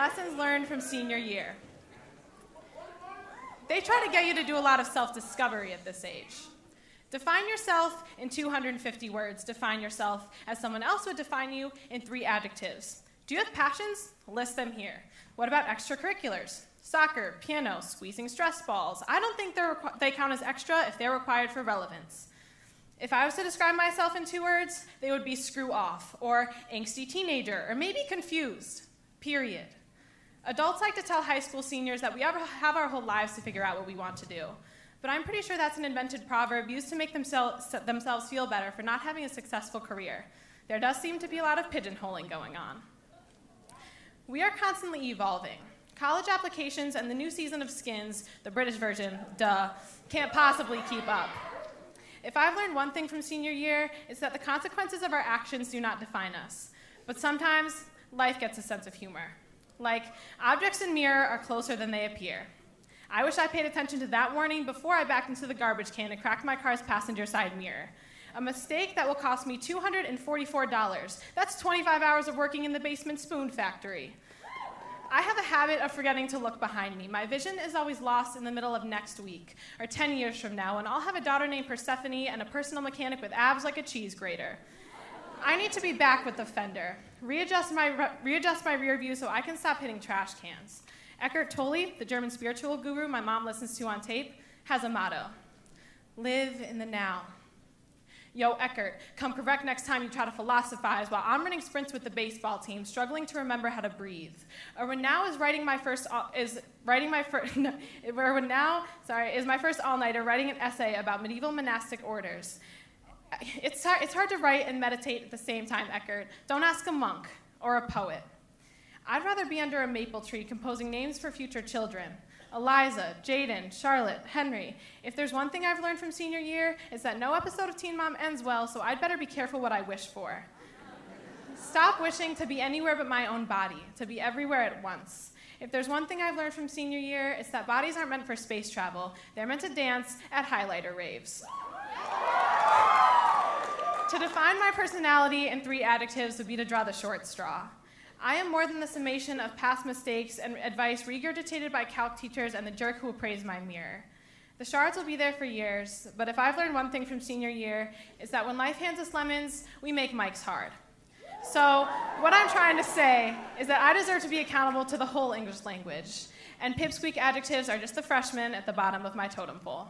Lessons learned from senior year. They try to get you to do a lot of self-discovery at this age. Define yourself in 250 words. Define yourself as someone else would define you in 3 adjectives. Do you have passions? List them here. What about extracurriculars? Soccer, piano, squeezing stress balls. I don't think they count as extra if they're required for relevance. If I was to describe myself in 2 words, they would be screw off, or angsty teenager, or maybe confused, period. Adults like to tell high school seniors that we have our whole lives to figure out what we want to do. But I'm pretty sure that's an invented proverb used to make themselves feel better for not having a successful career. There does seem to be a lot of pigeonholing going on. We are constantly evolving. College applications and the new season of Skins, the British version, can't possibly keep up. If I've learned one thing from senior year, it's that the consequences of our actions do not define us. But sometimes, life gets a sense of humor. Like, objects in mirror are closer than they appear. I wish I paid attention to that warning before I backed into the garbage can and cracked my car's passenger side mirror. A mistake that will cost me $244. That's 25 hours of working in the basement spoon factory. I have a habit of forgetting to look behind me. My vision is always lost in the middle of next week, or 10 years from now, and I'll have a daughter named Persephone and a personal mechanic with abs like a cheese grater. I need to be back with the fender, readjust my rear view so I can stop hitting trash cans. Eckhart Tolle, the German spiritual guru my mom listens to on tape, has a motto: live in the now. Yo, Eckhart, come correct next time you try to philosophize while I'm running sprints with the baseball team, struggling to remember how to breathe. Or when now is my first all-nighter writing an essay about medieval monastic orders. It's hard to write and meditate at the same time, Eckhart. Don't ask a monk or a poet. I'd rather be under a maple tree composing names for future children. Eliza, Jaden, Charlotte, Henry. If there's one thing I've learned from senior year, it's that no episode of Teen Mom ends well, so I'd better be careful what I wish for. Stop wishing to be anywhere but my own body, to be everywhere at once. If there's one thing I've learned from senior year, it's that bodies aren't meant for space travel. They're meant to dance at highlighter raves. To define my personality in 3 adjectives would be to draw the short straw. I am more than the summation of past mistakes and advice regurgitated by calc teachers and the jerk who appraised my mirror. The shards will be there for years, but if I've learned one thing from senior year, it's that when life hands us lemons, we make mics hard. So what I'm trying to say is that I deserve to be accountable to the whole English language, and pipsqueak adjectives are just the freshmen at the bottom of my totem pole.